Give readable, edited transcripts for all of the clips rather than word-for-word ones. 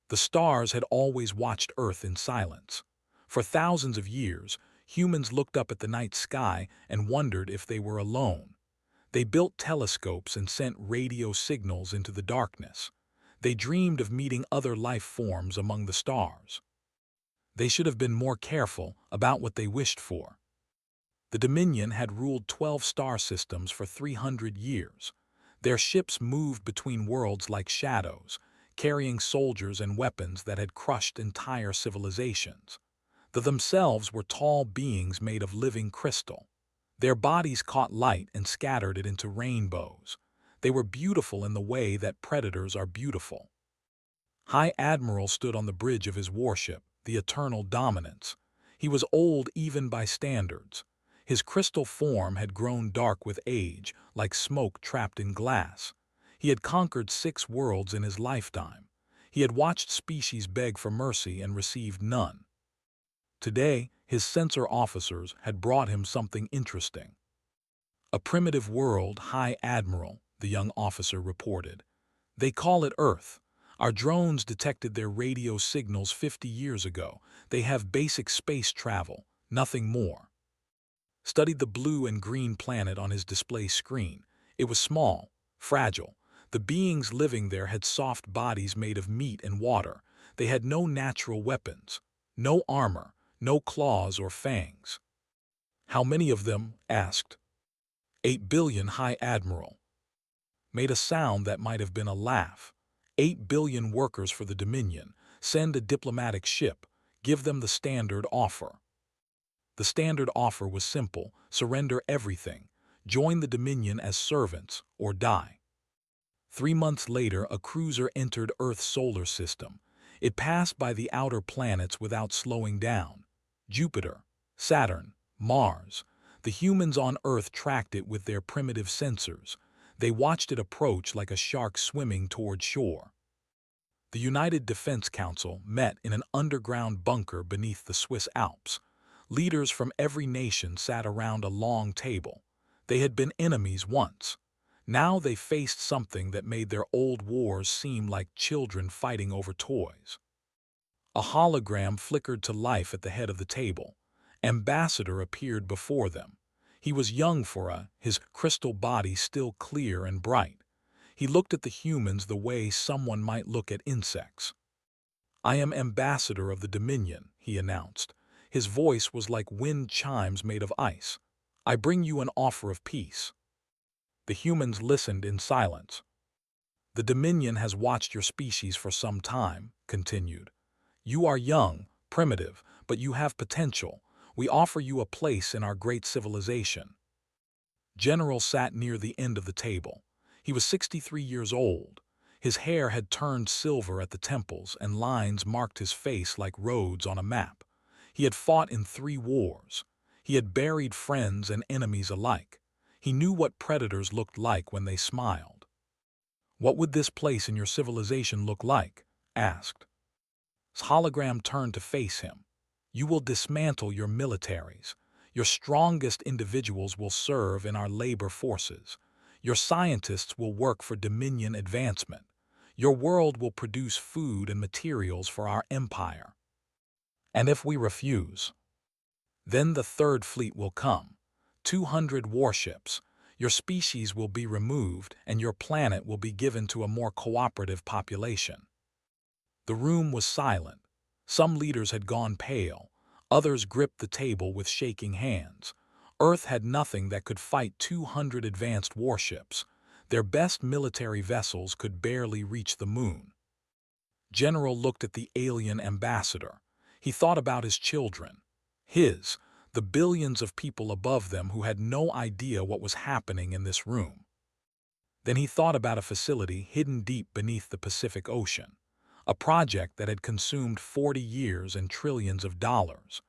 The stars had always watched Earth in silence. For thousands of years, humans looked up at the night sky and wondered if they were alone. They built telescopes and sent radio signals into the darkness. They dreamed of meeting other life forms among the stars. They should have been more careful about what they wished for. The Dominion had ruled 12 star systems for 300 years. Their ships moved between worlds like shadows, carrying soldiers and weapons that had crushed entire civilizations. They themselves were tall beings made of living crystal. Their bodies caught light and scattered it into rainbows. They were beautiful in the way that predators are beautiful. High Admiral stood on the bridge of his warship, the Eternal Dominance. He was old even by standards. His crystal form had grown dark with age, like smoke trapped in glass. He had conquered 6 worlds in his lifetime. He had watched species beg for mercy and received none. Today, his censor officers had brought him something interesting. "A primitive world, High Admiral," the young officer reported. "They call it Earth. Our drones detected their radio signals 50 years ago. They have basic space travel, nothing more." Studied the blue and green planet on his display screen. It was small, fragile. The beings living there had soft bodies made of meat and water. They had no natural weapons, no armor, no claws or fangs. "How many of them?" asked. 8 billion, High Admiral. Made a sound that might have been a laugh. 8 billion workers for the Dominion. Send a diplomatic ship. Give them the standard offer. The standard offer was simple: surrender everything. Join the Dominion as servants or die. 3 months later, a cruiser entered Earth's solar system. It passed by the outer planets without slowing down. Jupiter, Saturn, Mars. The humans on Earth tracked it with their primitive sensors. They watched it approach like a shark swimming toward shore. The United Defense Council met in an underground bunker beneath the Swiss Alps. Leaders from every nation sat around a long table. They had been enemies once. Now they faced something that made their old wars seem like children fighting over toys. A hologram flickered to life at the head of the table. Ambassador appeared before them. He was young his crystal body still clear and bright. He looked at the humans the way someone might look at insects. "I am Ambassador of the Dominion," he announced. His voice was like wind chimes made of ice. "I bring you an offer of peace." The humans listened in silence. "The Dominion has watched your species for some time," continued. "You are young, primitive, but you have potential. We offer you a place in our great civilization." General sat near the end of the table. He was 63 years old. His hair had turned silver at the temples, and lines marked his face like roads on a map. He had fought in 3 wars. He had buried friends and enemies alike. He knew what predators looked like when they smiled. "What would this place in your civilization look like?" asked. His hologram turned to face him. "You will dismantle your militaries. Your strongest individuals will serve in our labor forces. Your scientists will work for Dominion advancement. Your world will produce food and materials for our empire. And if we refuse, then the Third Fleet will come. 200 warships. Your species will be removed, and your planet will be given to a more cooperative population." The room was silent. Some leaders had gone pale. Others gripped the table with shaking hands. Earth had nothing that could fight 200 advanced warships. Their best military vessels could barely reach the moon. General looked at the alien ambassador. He thought about his children. The billions of people above them who had no idea what was happening in this room. Then he thought about a facility hidden deep beneath the Pacific Ocean. A project that had consumed 40 years and trillions of dollars.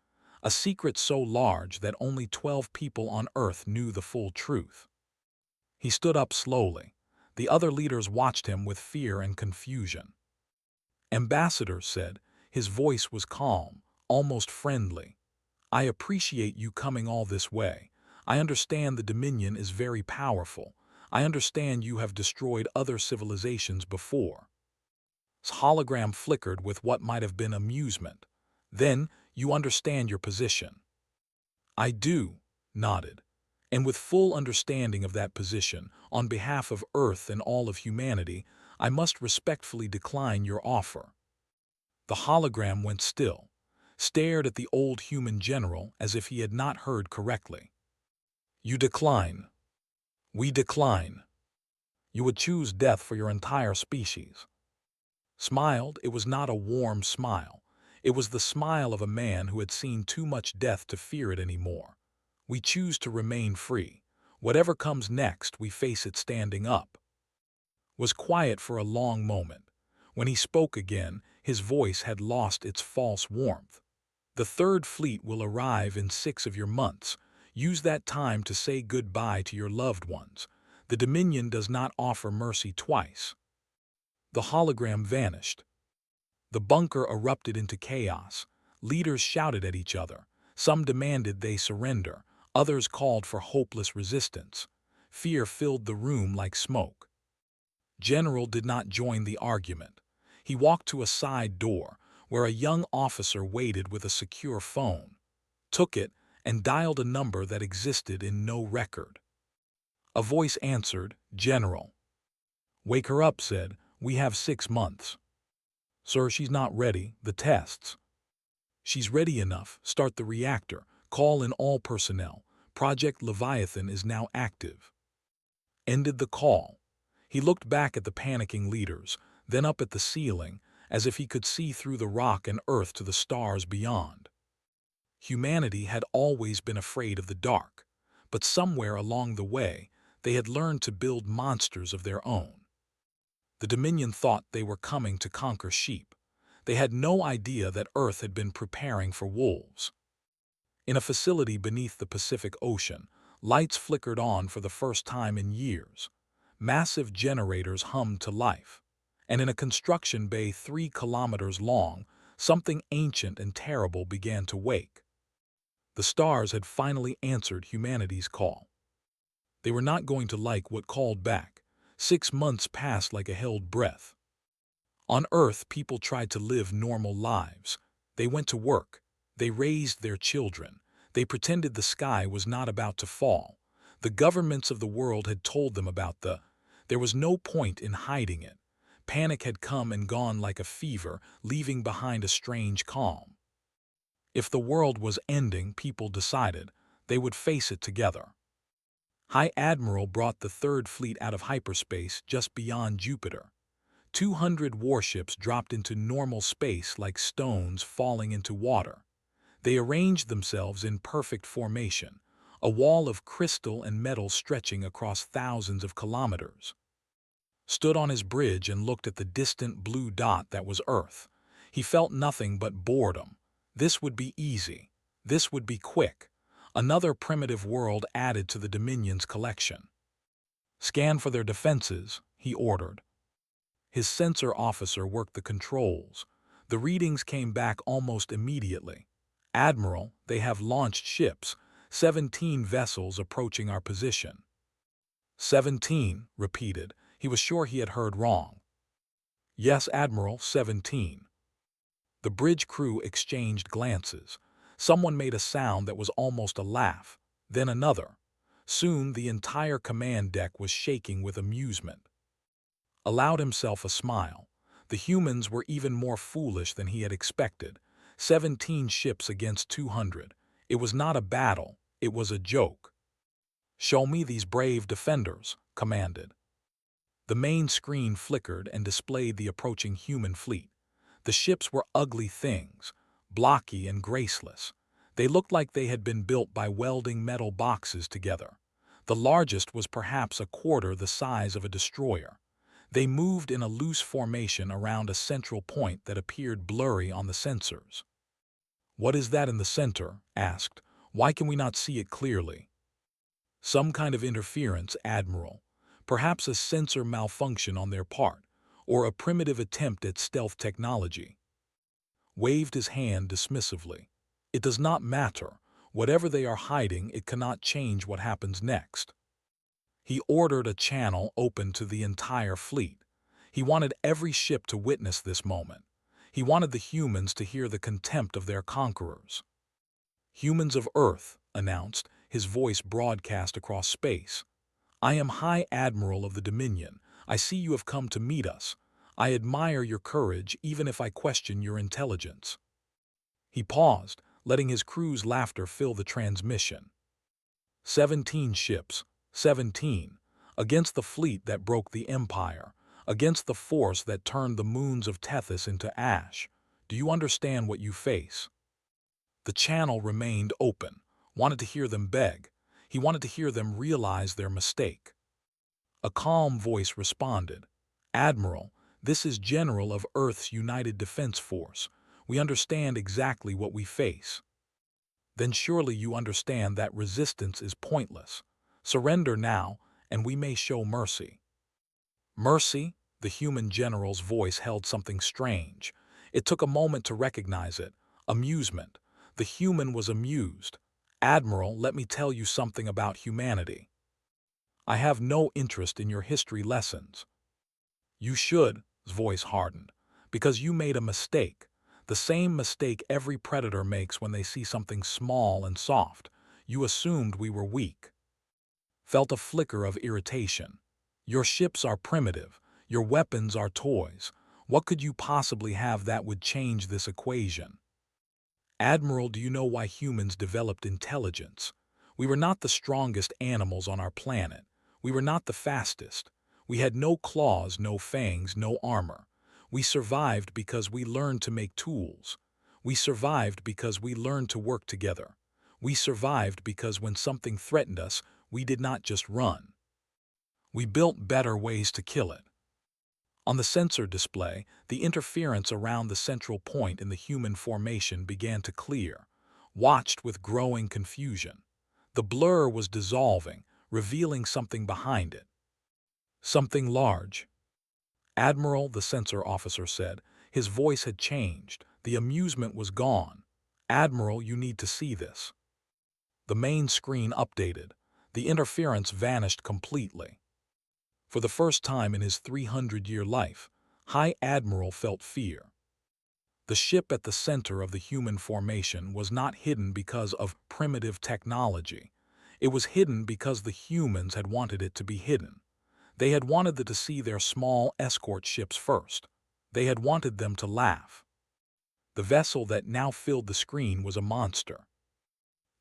A secret so large that only 12 people on Earth knew the full truth. He stood up slowly. The other leaders watched him with fear and confusion. "Ambassador," said. His voice was calm, almost friendly. "I appreciate you coming all this way. I understand the Dominion is very powerful. I understand you have destroyed other civilizations before. hologram flickered with what might have been amusement. "Then, you understand your position." "I do," nodded. "And with full understanding of that position, on behalf of Earth and all of humanity, I must respectfully decline your offer." The hologram went still, stared at the old human general as if he had not heard correctly. "You decline. We decline. You would choose death for your entire species." Smiled, it was not a warm smile. It was the smile of a man who had seen too much death to fear it anymore. "We choose to remain free. Whatever comes next, we face it standing up." Was quiet for a long moment. When he spoke again, his voice had lost its false warmth. "The Third Fleet will arrive in 6 of your months. Use that time to say goodbye to your loved ones. The Dominion does not offer mercy twice." The hologram vanished. The bunker erupted into chaos. Leaders shouted at each other. Some demanded they surrender. Others called for hopeless resistance. Fear filled the room like smoke. General did not join the argument. He walked to a side door, where a young officer waited with a secure phone, took it, and dialed a number that existed in no record. A voice answered, "General." "Wake her up," said. "We have 6 months." "Sir, she's not ready. The tests." "She's ready enough. Start the reactor. Call in all personnel. Project Leviathan is now active." Ended the call. He looked back at the panicking leaders, then up at the ceiling, as if he could see through the rock and earth to the stars beyond. Humanity had always been afraid of the dark, but somewhere along the way, they had learned to build monsters of their own. The Dominion thought they were coming to conquer sheep. They had no idea that Earth had been preparing for wolves. In a facility beneath the Pacific Ocean, lights flickered on for the first time in years. Massive generators hummed to life. And in a construction bay 3 kilometers long, something ancient and terrible began to wake. The stars had finally answered humanity's call. They were not going to like what called back. 6 months passed like a held breath. On Earth, people tried to live normal lives. They went to work. They raised their children. They pretended the sky was not about to fall. The governments of the world had told them about there was no point in hiding it. Panic had come and gone like a fever, leaving behind a strange calm. If the world was ending, people decided, they would face it together. High Admiral brought the Third Fleet out of hyperspace just beyond Jupiter. 200 warships dropped into normal space like stones falling into water. They arranged themselves in perfect formation, a wall of crystal and metal stretching across thousands of kilometers. Stood on his bridge and looked at the distant blue dot that was Earth. He felt nothing but boredom. This would be easy. This would be quick. Another primitive world added to the Dominion's collection. "Scan for their defenses," he ordered. His sensor officer worked the controls. The readings came back almost immediately. "Admiral, they have launched ships. 17 vessels approaching our position." 17, repeated. He was sure he had heard wrong. "Yes, Admiral, 17. The bridge crew exchanged glances. Someone made a sound that was almost a laugh, then another. Soon the entire command deck was shaking with amusement. Allowed himself a smile. The humans were even more foolish than he had expected. 17 ships against 200. It was not a battle, it was a joke. "Show me these brave defenders," commanded. The main screen flickered and displayed the approaching human fleet. The ships were ugly things, blocky and graceless. They looked like they had been built by welding metal boxes together. The largest was perhaps a quarter the size of a destroyer. They moved in a loose formation around a central point that appeared blurry on the sensors. "What is that in the center?" asked. "Why can we not see it clearly?" "Some kind of interference, Admiral. Perhaps a sensor malfunction on their part, or a primitive attempt at stealth technology." Waved his hand dismissively. "It does not matter. Whatever they are hiding, it cannot change what happens next." He ordered a channel open to the entire fleet. He wanted every ship to witness this moment. He wanted the humans to hear the contempt of their conquerors. "Humans of Earth," announced, his voice broadcast across space. "I am High Admiral of the Dominion. I see you have come to meet us. I admire your courage even if I question your intelligence." He paused, letting his crew's laughter fill the transmission. 17 ships, 17, against the fleet that broke the Empire, against the force that turned the moons of Tethys into ash. Do you understand what you face? The channel remained open, wanted to hear them beg. He wanted to hear them realize their mistake. A calm voice responded, "Admiral, this is General of Earth's United Defense Force. We understand exactly what we face." "Then surely you understand that resistance is pointless. Surrender now, and we may show mercy." Mercy? The human general's voice held something strange. It took a moment to recognize it. Amusement. The human was amused. "Admiral, let me tell you something about humanity. I have no interest in your history lessons." "You should," his voice hardened, "because you made a mistake. The same mistake every predator makes when they see something small and soft. You assumed we were weak." Felt a flicker of irritation. "Your ships are primitive. Your weapons are toys. What could you possibly have that would change this equation?" "Admiral, do you know why humans developed intelligence? We were not the strongest animals on our planet. We were not the fastest. We had no claws, no fangs, no armor. We survived because we learned to make tools. We survived because we learned to work together. We survived because when something threatened us, we did not just run. We built better ways to kill it." On the sensor display, the interference around the central point in the human formation began to clear, watched with growing confusion. The blur was dissolving, revealing something behind it. Something large. "Admiral," the sensor officer said. His voice had changed. The amusement was gone. "Admiral, you need to see this." The main screen updated. The interference vanished completely. For the first time in his 300-year life, High Admiral felt fear. The ship at the center of the human formation was not hidden because of primitive technology. It was hidden because the humans had wanted it to be hidden. They had wanted them to see their small escort ships first. They had wanted them to laugh. The vessel that now filled the screen was a monster.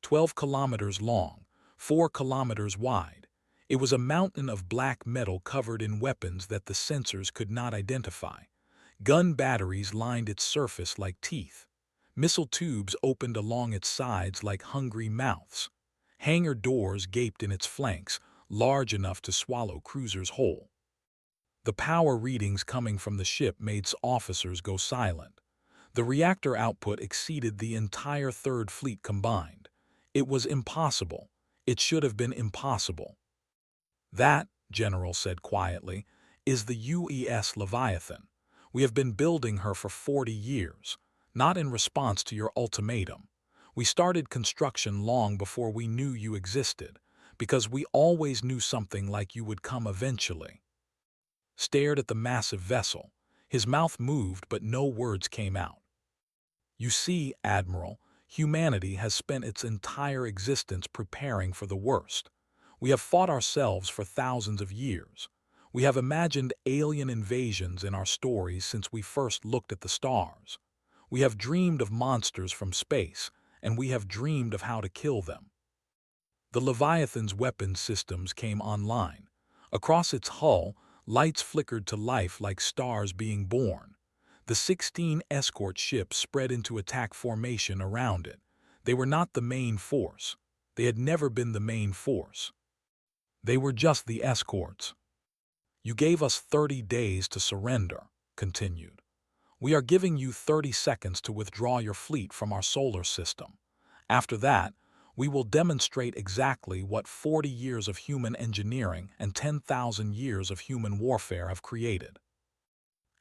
12 kilometers long, 4 kilometers wide. It was a mountain of black metal covered in weapons that the sensors could not identify. Gun batteries lined its surface like teeth. Missile tubes opened along its sides like hungry mouths. Hangar doors gaped in its flanks, large enough to swallow cruisers whole. The power readings coming from the ship made officers go silent. The reactor output exceeded the entire Third Fleet combined. It was impossible. It should have been impossible. "That," General said quietly, "is the UES Leviathan. We have been building her for 40 years, not in response to your ultimatum. We started construction long before we knew you existed, because we always knew something like you would come eventually." Stared at the massive vessel. His mouth moved, but no words came out. "You see, Admiral, humanity has spent its entire existence preparing for the worst. We have fought ourselves for thousands of years. We have imagined alien invasions in our stories since we first looked at the stars. We have dreamed of monsters from space, and we have dreamed of how to kill them." The Leviathan's weapon systems came online. Across its hull, lights flickered to life like stars being born. The 16 escort ships spread into attack formation around it. They were not the main force. They had never been the main force. They were just the escorts. "You gave us 30 days to surrender," continued. "We are giving you 30 seconds to withdraw your fleet from our solar system. After that, we will demonstrate exactly what 40 years of human engineering and 10,000 years of human warfare have created."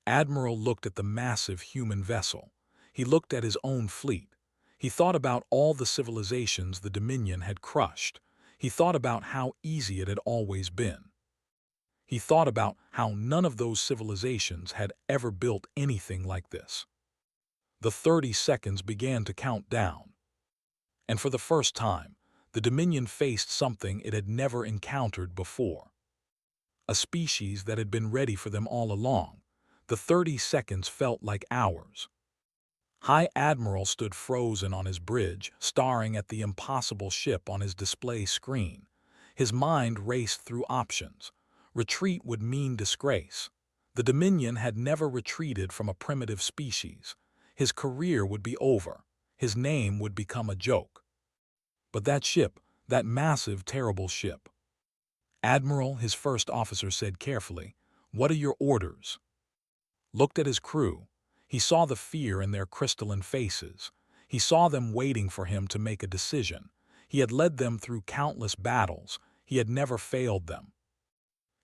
Admiral looked at the massive human vessel. He looked at his own fleet. He thought about all the civilizations the Dominion had crushed. He thought about how easy it had always been. He thought about how none of those civilizations had ever built anything like this. The 30 seconds began to count down. And for the first time, the Dominion faced something it had never encountered before. A species that had been ready for them all along. The 30 seconds felt like hours. High Admiral stood frozen on his bridge, staring at the impossible ship on his display screen. His mind raced through options. Retreat would mean disgrace. The Dominion had never retreated from a primitive species. His career would be over. His name would become a joke. But that ship, that massive, terrible ship. "Admiral," his first officer said carefully, "what are your orders?" Looked at his crew. He saw the fear in their crystalline faces. He saw them waiting for him to make a decision. He had led them through countless battles. He had never failed them.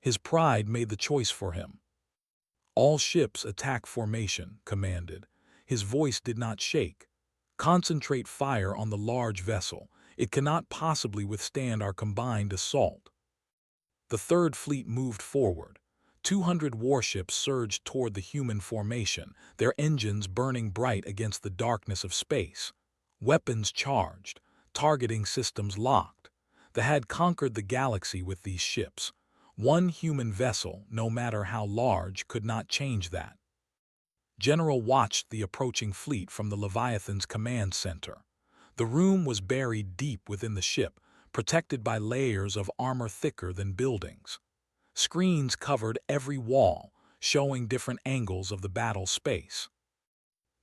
His pride made the choice for him. "All ships attack formation," commanded. His voice did not shake. "Concentrate fire on the large vessel. It cannot possibly withstand our combined assault." The Third Fleet moved forward. 200 warships surged toward the human formation, their engines burning bright against the darkness of space. Weapons charged, targeting systems locked. They had conquered the galaxy with these ships. One human vessel, no matter how large, could not change that. General watched the approaching fleet from the Leviathan's command center. The room was buried deep within the ship, protected by layers of armor thicker than buildings. Screens covered every wall, showing different angles of the battle space.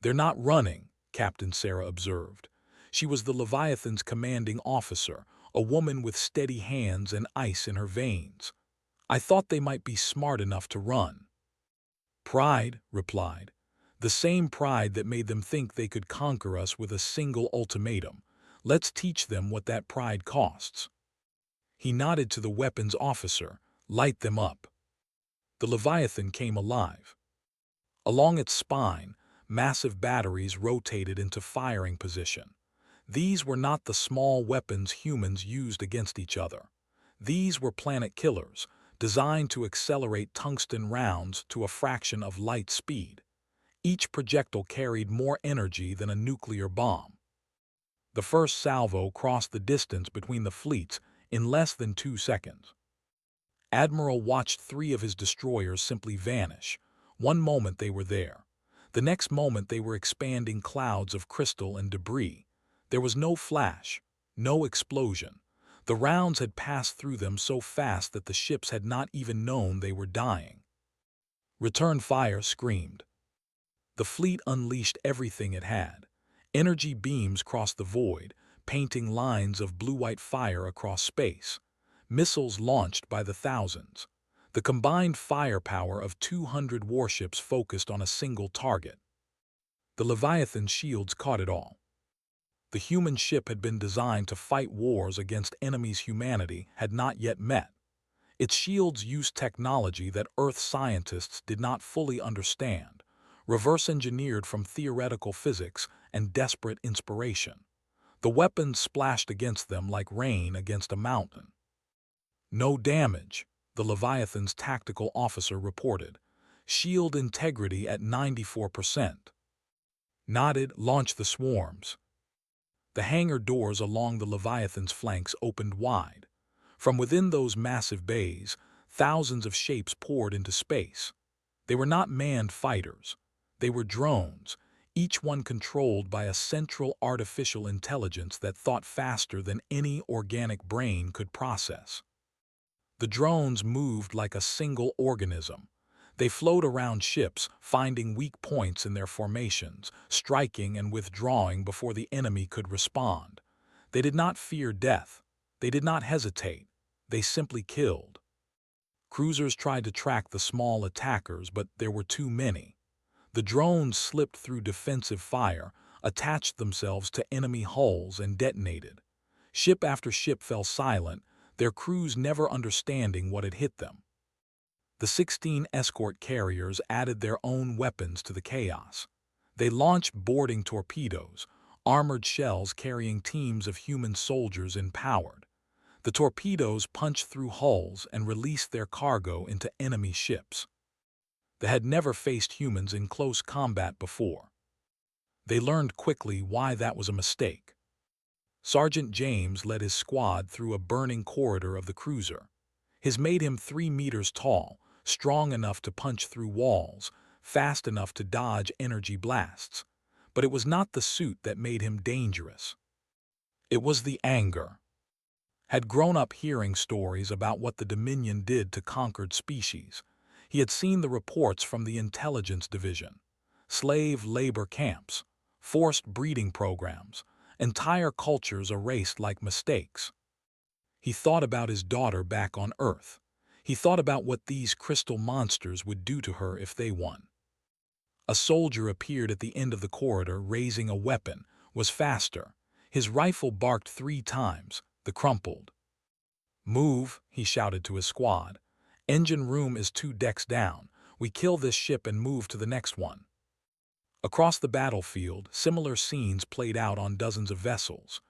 "They're not running," Captain Sarah observed. She was the Leviathan's commanding officer, a woman with steady hands and ice in her veins. "I thought they might be smart enough to run." "Pride," replied. "The same pride that made them think they could conquer us with a single ultimatum. Let's teach them what that pride costs." He nodded to the weapons officer. "Light them up." The Leviathan came alive. Along its spine, massive batteries rotated into firing position. These were not the small weapons humans used against each other. These were planet killers, designed to accelerate tungsten rounds to a fraction of light speed. Each projectile carried more energy than a nuclear bomb. The first salvo crossed the distance between the fleets in less than 2 seconds. Admiral watched 3 of his destroyers simply vanish. One moment they were there. The next moment they were expanding clouds of crystal and debris. There was no flash, no explosion. The rounds had passed through them so fast that the ships had not even known they were dying. "Return fire," screamed. The fleet unleashed everything it had. Energy beams crossed the void, painting lines of blue-white fire across space. Missiles launched by the thousands. The combined firepower of 200 warships focused on a single target. The Leviathan's shields caught it all. The human ship had been designed to fight wars against enemies humanity had not yet met. Its shields used technology that Earth scientists did not fully understand, reverse-engineered from theoretical physics and desperate inspiration. The weapons splashed against them like rain against a mountain. "No damage," the Leviathan's tactical officer reported. "Shield integrity at 94%. Nodded, "Launch the swarms." The hangar doors along the Leviathan's flanks opened wide. From within those massive bays, thousands of shapes poured into space. They were not manned fighters. They were drones, each one controlled by a central artificial intelligence that thought faster than any organic brain could process. The drones moved like a single organism. They flowed around ships, finding weak points in their formations, striking and withdrawing before the enemy could respond. They did not fear death. They did not hesitate. They simply killed. Cruisers tried to track the small attackers, but there were too many. The drones slipped through defensive fire, attached themselves to enemy hulls, and detonated. Ship after ship fell silent, their crews never understanding what had hit them. The 16 escort carriers added their own weapons to the chaos. They launched boarding torpedoes, armored shells carrying teams of human soldiers empowered. The torpedoes punched through hulls and released their cargo into enemy ships. They had never faced humans in close combat before. They learned quickly why that was a mistake. Sergeant James led his squad through a burning corridor of the cruiser. His made him 3 meters tall, strong enough to punch through walls, fast enough to dodge energy blasts. But it was not the suit that made him dangerous. It was the anger. Had grown up hearing stories about what the Dominion did to conquered species. He had seen the reports from the intelligence division. Slave labor camps, forced breeding programs, entire cultures erased like mistakes. He thought about his daughter back on Earth. He thought about what these crystal monsters would do to her if they won. A soldier appeared at the end of the corridor raising a weapon, was faster. His rifle barked 3 times, the crumpled. "Move," he shouted to his squad. "Engine room is 2 decks down. We kill this ship and move to the next one." Across the battlefield, similar scenes played out on dozens of vessels.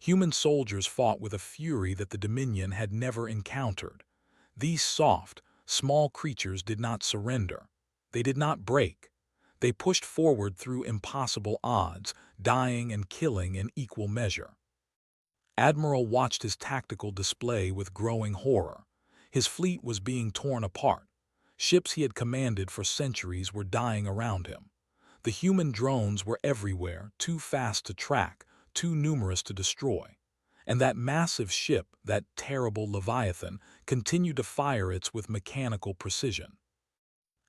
Human soldiers fought with a fury that the Dominion had never encountered. These soft, small creatures did not surrender. They did not break. They pushed forward through impossible odds, dying and killing in equal measure. Admiral watched his tactical display with growing horror. His fleet was being torn apart. Ships he had commanded for centuries were dying around him. The human drones were everywhere, too fast to track, too numerous to destroy. And that massive ship, that terrible Leviathan, continued to fire its with mechanical precision.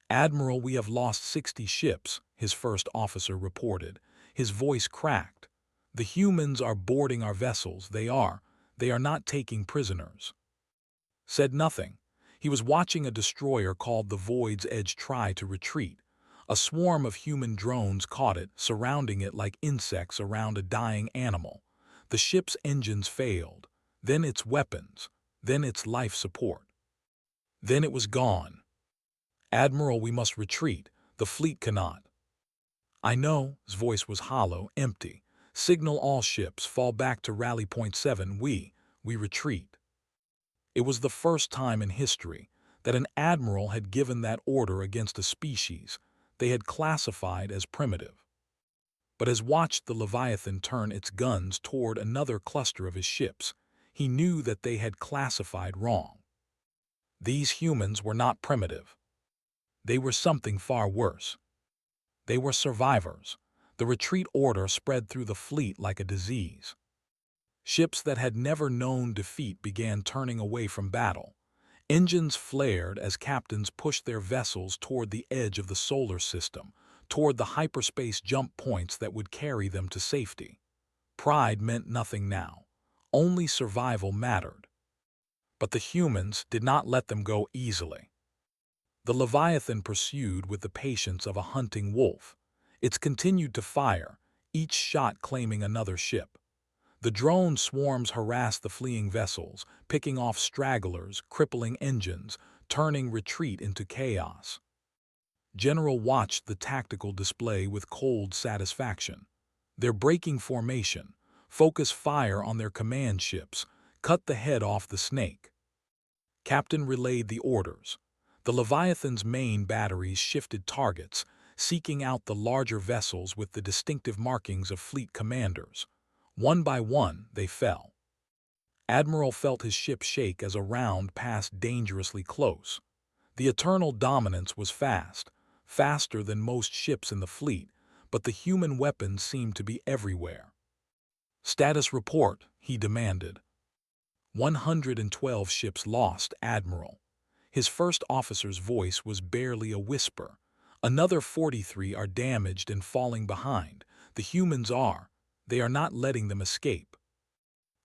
"Admiral, we have lost 60 ships," his first officer reported. His voice cracked. "The humans are boarding our vessels. They are not taking prisoners." Said nothing. He was watching a destroyer called the Void's Edge try to retreat. A swarm of human drones caught it, surrounding it like insects around a dying animal. The ship's engines failed, then its weapons, then its life support. Then it was gone. "Admiral, we must retreat. The fleet cannot." "I know," his voice was hollow, empty. "Signal all ships, fall back to rally point 7. We retreat." It was the first time in history that an admiral had given that order against a species they had classified as primitive. But as watched the Leviathan turn its guns toward another cluster of his ships, he knew that they had classified wrong. These humans were not primitive. They were something far worse. They were survivors. The retreat order spread through the fleet like a disease. Ships that had never known defeat began turning away from battle. Engines flared as captains pushed their vessels toward the edge of the solar system, toward the hyperspace jump points that would carry them to safety. Pride meant nothing now. Only survival mattered. But the humans did not let them go easily. The Leviathan pursued with the patience of a hunting wolf. It continued to fire, each shot claiming another ship. The drone swarms harassed the fleeing vessels, picking off stragglers, crippling engines, turning retreat into chaos. General watched the tactical display with cold satisfaction. They're breaking formation, focus fire on their command ships, cut the head off the snake. Captain relayed the orders. The Leviathan's main batteries shifted targets, seeking out the larger vessels with the distinctive markings of fleet commanders. One by one, they fell. Admiral felt his ship shake as a round passed dangerously close. The Eternal Dominance was fast, faster than most ships in the fleet, but the human weapons seemed to be everywhere. "Status report," he demanded. 112 ships lost, Admiral." His first officer's voice was barely a whisper. "Another 43 are damaged and falling behind. The humans are. They are not letting them escape."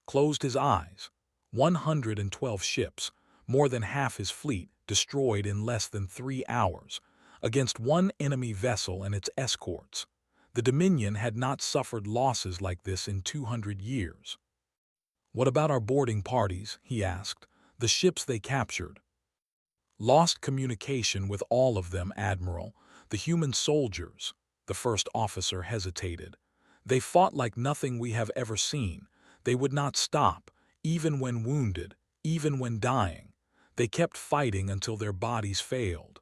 Closed his eyes. 112 ships, more than half his fleet, destroyed in less than 3 hours, against one enemy vessel and its escorts. The Dominion had not suffered losses like this in 200 years. "What about our boarding parties?" he asked. "The ships they captured?" "Lost communication with all of them, Admiral. The human soldiers." The first officer hesitated. "They fought like nothing we have ever seen. They would not stop, even when wounded, even when dying. They kept fighting until their bodies failed.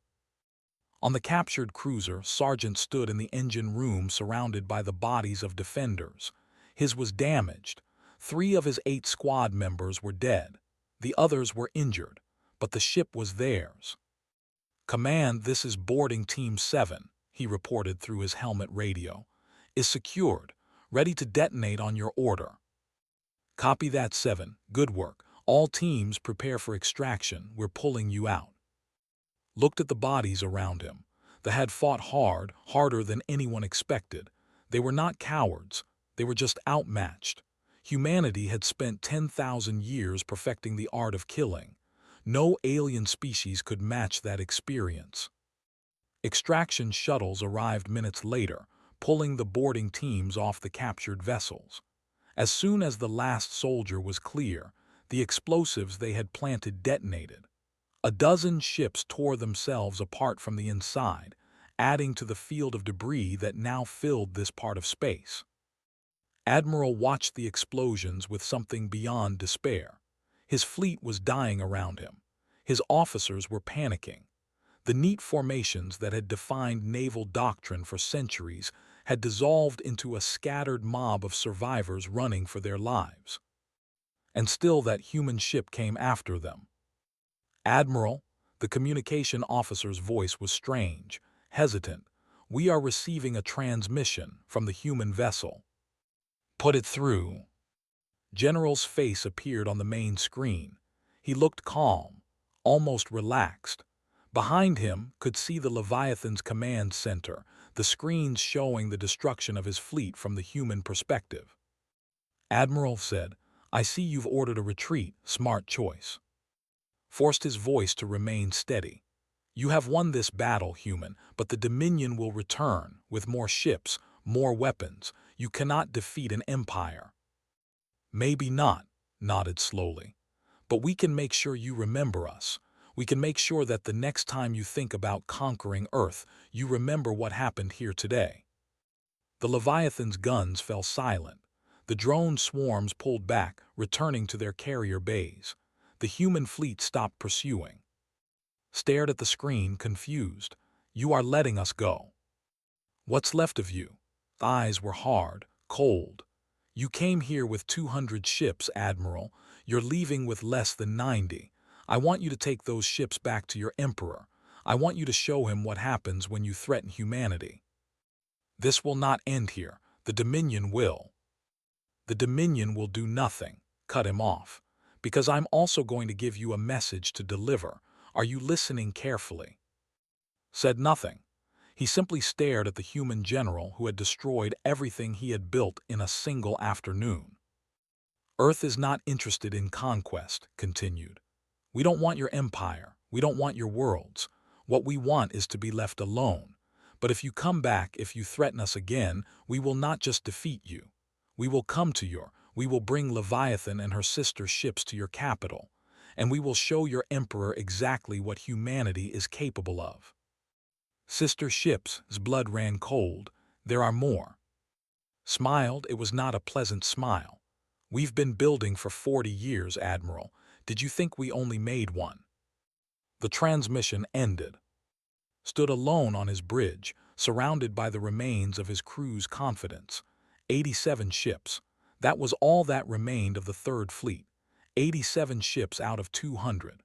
On the captured cruiser, Sargent stood in the engine room surrounded by the bodies of defenders. His was damaged. 3 of his 8 squad members were dead. The others were injured, but the ship was theirs. "Command, this is boarding Team 7, he reported through his helmet radio. "Is secured, ready to detonate on your order." "Copy that, 7. Good work. All teams prepare for extraction. We're pulling you out." Looked at the bodies around him. They had fought hard, harder than anyone expected. They were not cowards. They were just outmatched. Humanity had spent 10,000 years perfecting the art of killing. No alien species could match that experience. Extraction shuttles arrived minutes later, pulling the boarding teams off the captured vessels. As soon as the last soldier was clear, the explosives they had planted detonated. A dozen ships tore themselves apart from the inside, adding to the field of debris that now filled this part of space. Admiral watched the explosions with something beyond despair. His fleet was dying around him. His officers were panicking. The neat formations that had defined naval doctrine for centuries had dissolved into a scattered mob of survivors running for their lives. And still that human ship came after them. "Admiral," the communication officer's voice was strange, hesitant. "We are receiving a transmission from the human vessel." "Put it through." General's face appeared on the main screen. He looked calm, almost relaxed. Behind him could see the Leviathan's command center, the screens showing the destruction of his fleet from the human perspective. "Admiral said, I see you've ordered a retreat. Smart choice." Forced his voice to remain steady. "You have won this battle, human, but the Dominion will return, with more ships, more weapons. You cannot defeat an empire." "Maybe not," nodded slowly. "But we can make sure you remember us. We can make sure that the next time you think about conquering Earth, you remember what happened here today." The Leviathan's guns fell silent. The drone swarms pulled back, returning to their carrier bays. The human fleet stopped pursuing. Stared at the screen, confused. "You are letting us go." "What's left of you?" Eyes were hard, cold. "You came here with 200 ships, Admiral. You're leaving with less than 90. I want you to take those ships back to your Emperor. I want you to show him what happens when you threaten humanity." "This will not end here. The Dominion will." "The Dominion will do nothing," cut him off, "because I'm also going to give you a message to deliver. Are you listening carefully?" Said nothing. He simply stared at the human general who had destroyed everything he had built in a single afternoon. "Earth is not interested in conquest," continued. "We don't want your empire. We don't want your worlds. What we want is to be left alone. But if you come back, if you threaten us again, we will not just defeat you. We will we will bring Leviathan and her sister ships to your capital, and we will show your emperor exactly what humanity is capable of." "Sister ships," his blood ran cold. "There are more." Smiled. It was not a pleasant smile. "We've been building for 40 years, Admiral. Did you think we only made one?" The transmission ended. Stood alone on his bridge, surrounded by the remains of his crew's confidence. 87 ships. That was all that remained of the Third Fleet. 87 ships out of 200.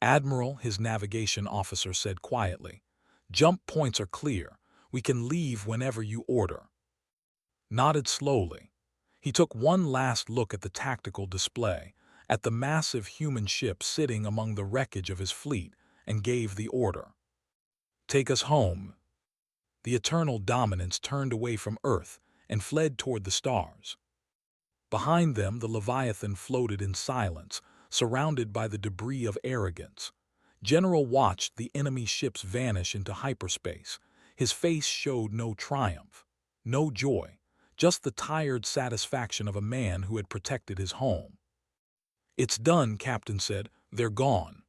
"Admiral," his navigation officer said quietly, "jump points are clear. We can leave whenever you order." Nodded slowly. He took one last look at the tactical display, at the massive human ship sitting among the wreckage of his fleet, and gave the order. "Take us home." The eternal dominants turned away from Earth and fled toward the stars. Behind them, the Leviathan floated in silence, surrounded by the debris of arrogance. General watched the enemy ships vanish into hyperspace. His face showed no triumph, no joy, just the tired satisfaction of a man who had protected his home. "It's done," Captain said. "They're gone."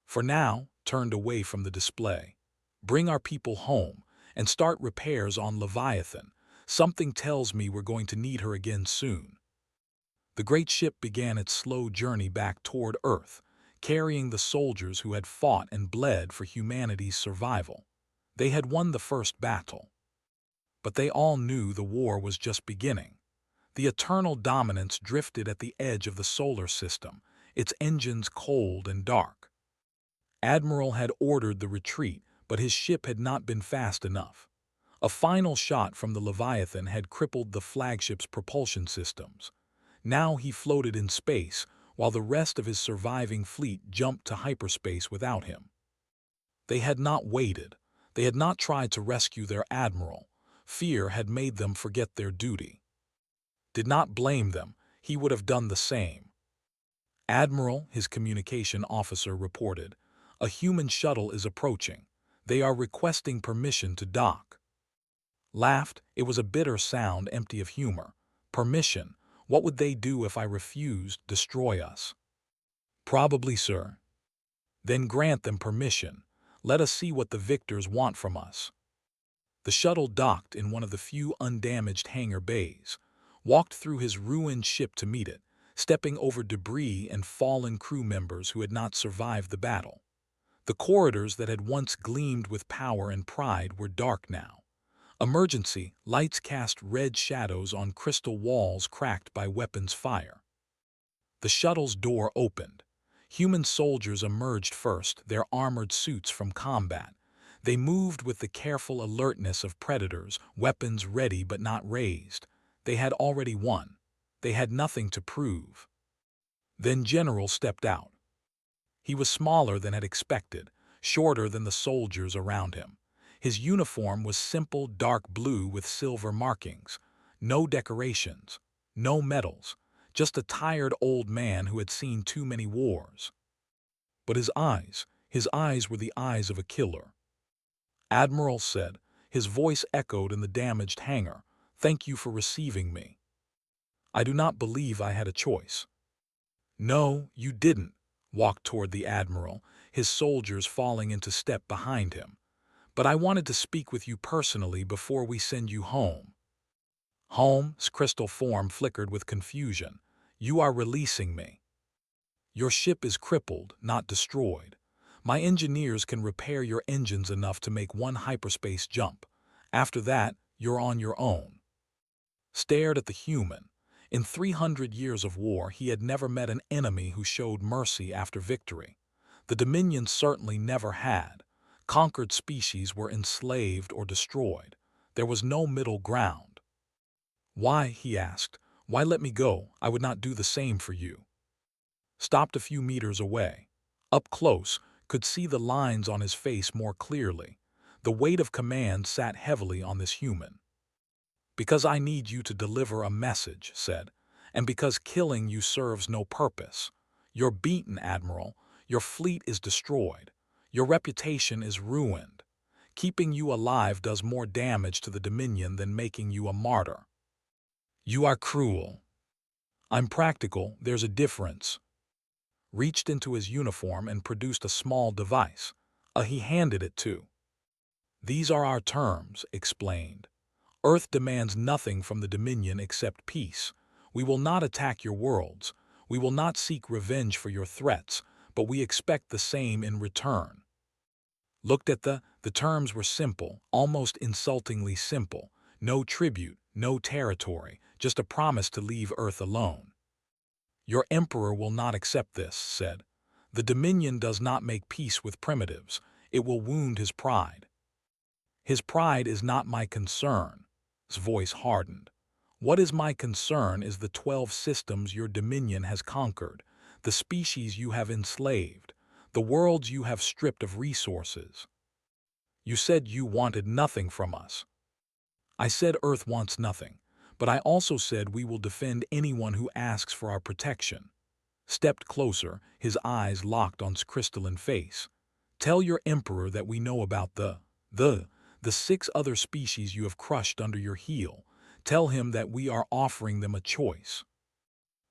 For now, turned away from the display. "Bring our people home and start repairs on Leviathan. Something tells me we're going to need her again soon." The great ship began its slow journey back toward Earth, carrying the soldiers who had fought and bled for humanity's survival. They had won the first battle. But they all knew the war was just beginning. The eternal dominance drifted at the edge of the solar system, its engines cold and dark. Admiral had ordered the retreat, but his ship had not been fast enough. A final shot from the Leviathan had crippled the flagship's propulsion systems. Now he floated in space, while the rest of his surviving fleet jumped to hyperspace without him. They had not waited. They had not tried to rescue their admiral. Fear had made them forget their duty. Did not blame them. He would have done the same. "Admiral," his communication officer reported, "a human shuttle is approaching. They are requesting permission to dock." Laughed. It was a bitter sound empty of humor. "Permission? What would they do if I refused? Destroy us?" "Probably, sir." "Then grant them permission. Let us see what the victors want from us." The shuttle docked in one of the few undamaged hangar bays, walked through his ruined ship to meet it, stepping over debris and fallen crew members who had not survived the battle. The corridors that had once gleamed with power and pride were dark now. Emergency lights cast red shadows on crystal walls cracked by weapons fire. The shuttle's door opened. Human soldiers emerged first, their armored suits from combat. They moved with the careful alertness of predators, weapons ready but not raised. They had already won. They had nothing to prove. Then General stepped out. He was smaller than had expected, shorter than the soldiers around him. His uniform was simple dark blue with silver markings. No decorations, no medals, just a tired old man who had seen too many wars. But his eyes were the eyes of a killer. "Admiral," said, his voice echoed in the damaged hangar, "thank you for receiving me. I do not believe I had a choice." "No, you didn't," walked toward the Admiral, his soldiers falling into step behind him. "But I wanted to speak with you personally before we send you home." "Home's crystal form flickered with confusion. "You are releasing me. Your ship is crippled, not destroyed. My engineers can repair your engines enough to make one hyperspace jump. After that, you're on your own." Stared at the human. In 300 years of war, he had never met an enemy who showed mercy after victory. The Dominion certainly never had. Conquered species were enslaved or destroyed. There was no middle ground. "Why?" he asked. "Why let me go? I would not do the same for you." Stopped a few meters away. Up close, could see the lines on his face more clearly. The weight of command sat heavily on this human. "Because I need you to deliver a message," said, "and because killing you serves no purpose. You're beaten, Admiral. Your fleet is destroyed. Your reputation is ruined. Keeping you alive does more damage to the Dominion than making you a martyr." "You are cruel." "I'm practical. There's a difference." Reached into his uniform and produced a small device. He handed it to. "These are our terms," explained. "Earth demands nothing from the Dominion except peace. We will not attack your worlds. We will not seek revenge for your threats, but we expect the same in return." Looked at the terms were simple, almost insultingly simple. No tribute, no territory, just a promise to leave Earth alone. "Your emperor will not accept this," said. "The Dominion does not make peace with primitives. It will wound his pride." "His pride is not my concern." His voice hardened. "What is my concern is the 12 systems your Dominion has conquered, the species you have enslaved, the worlds you have stripped of resources. You said you wanted nothing from us." "I said Earth wants nothing. But I also said we will defend anyone who asks for our protection." Stepped closer, his eyes locked on his crystalline face. "Tell your emperor that we know about the 6 other species you have crushed under your heel. Tell him that we are offering them a choice."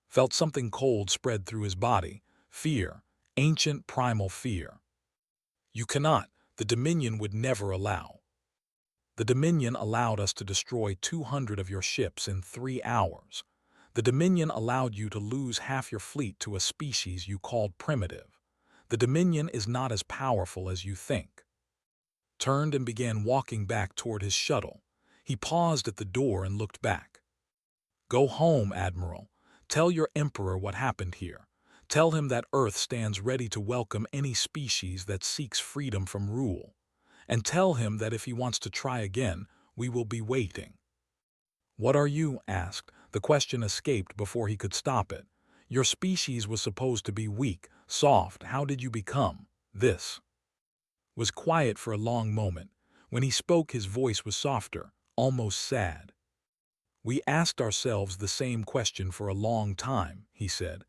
Felt something cold spread through his body. Fear, ancient primal fear. "You cannot. The Dominion would never allow." "The Dominion allowed us to destroy 200 of your ships in 3 hours. The Dominion allowed you to lose half your fleet to a species you called primitive. The Dominion is not as powerful as you think. Turned and began walking back toward his shuttle. He paused at the door and looked back. Go home, Admiral. Tell your Emperor what happened here. Tell him that Earth stands ready to welcome any species that seeks freedom from rule. And tell him that if he wants to try again, we will be waiting. What are you? Asked. The question escaped before he could stop it. Your species was supposed to be weak, soft. How did you become this? Was quiet for a long moment. When he spoke, his voice was softer, almost sad. We asked ourselves the same question for a long time, he said.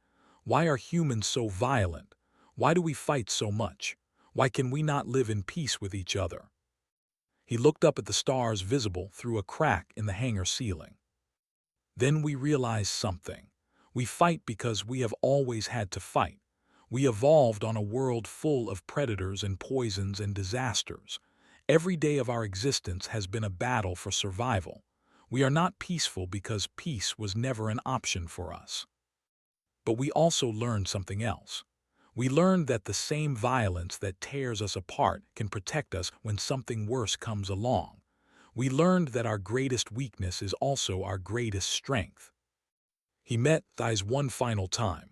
Why are humans so violent? Why do we fight so much? Why can we not live in peace with each other? He looked up at the stars visible through a crack in the hangar ceiling. Then we realized something. We fight because we have always had to fight. We evolved on a world full of predators and poisons and disasters. Every day of our existence has been a battle for survival. We are not peaceful because peace was never an option for us. But we also learned something else. We learned that the same violence that tears us apart can protect us when something worse comes along. We learned that our greatest weakness is also our greatest strength. He met thighs one final time.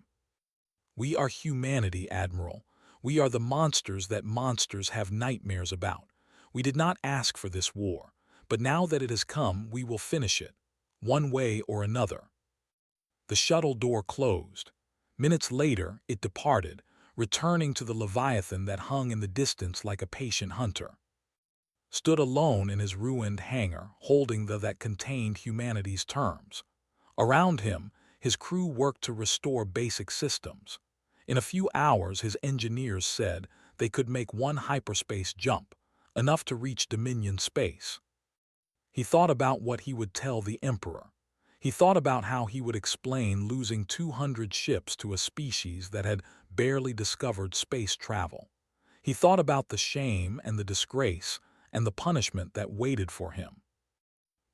We are humanity, Admiral. We are the monsters that monsters have nightmares about. We did not ask for this war, but now that it has come, we will finish it, one way or another. The shuttle door closed. Minutes later, it departed, returning to the Leviathan that hung in the distance like a patient hunter. Stood alone in his ruined hangar, holding the that contained humanity's terms. Around him, his crew worked to restore basic systems. In a few hours, his engineers said they could make one hyperspace jump, enough to reach Dominion space. He thought about what he would tell the Emperor. He thought about how he would explain losing 200 ships to a species that had barely discovered space travel. He thought about the shame and the disgrace and the punishment that waited for him.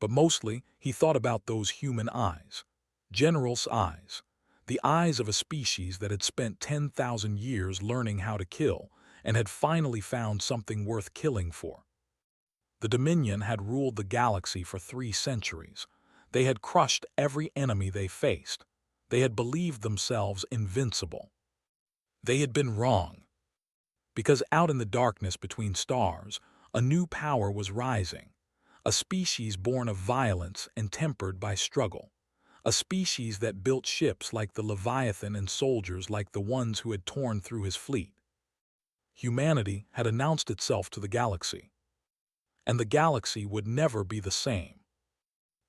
But mostly, he thought about those human eyes. General's eyes. The eyes of a species that had spent 10,000 years learning how to kill and had finally found something worth killing for. The Dominion had ruled the galaxy for 3 centuries. They had crushed every enemy they faced. They had believed themselves invincible. They had been wrong. Because out in the darkness between stars, a new power was rising. A species born of violence and tempered by struggle. A species that built ships like the Leviathan and soldiers like the ones who had torn through his fleet. Humanity had announced itself to the galaxy. And the galaxy would never be the same.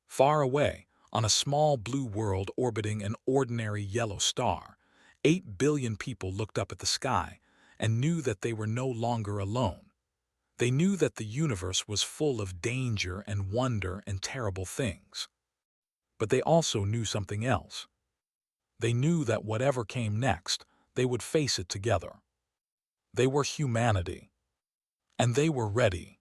Far away, on a small blue world orbiting an ordinary yellow star, 8 billion people looked up at the sky and knew that they were no longer alone. They knew that the universe was full of danger and wonder and terrible things. But they also knew something else. They knew that whatever came next, they would face it together. They were humanity. And they were ready.